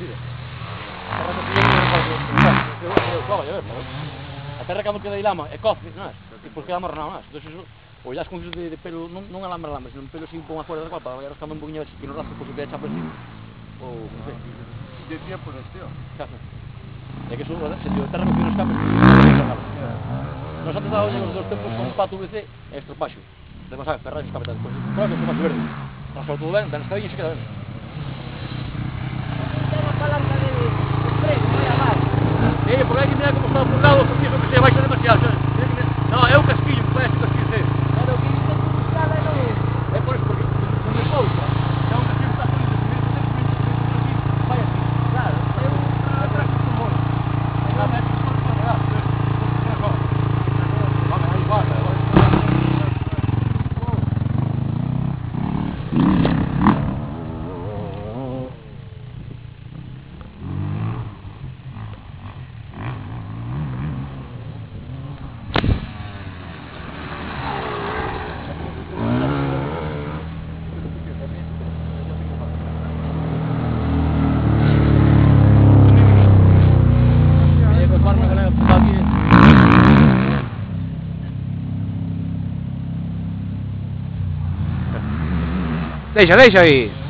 vida. A terra que a terra cando queda lama e coce, non é? E pois queda amarronado, non é? Entón, eso, ou ya as con de pelo, non alambra, sino un pelo así un pouco máis fuera da cual, para ir rascando un poquinho así, que non rasca, pois se pega chapa así, ou, non sei. De tiempo en este, Claro. É que eso, se dio terra que fui nos campos, nos antes dado os dos tempos con un pato VC e estropaxo. Demasiado, ferrar os capetas, depois, claro que é estropaxo verde. Rascado todo ben, ben escadinho e se queda ben. Tengo palanca de freno, voy a dar. Sí, porque hai que mirar como está por lado, porque iso que se baixa demasiado, sabes? No, é un casquillo, que vai así casquillo, sí. Pero que dice tu escala non é. É por eso, porque non me pousa. É un casquillo que está por iso, vai así. Claro, eu atrás do mono. Vai a meter por para pegar, sí. Vamos, aí vai, Deixa aí.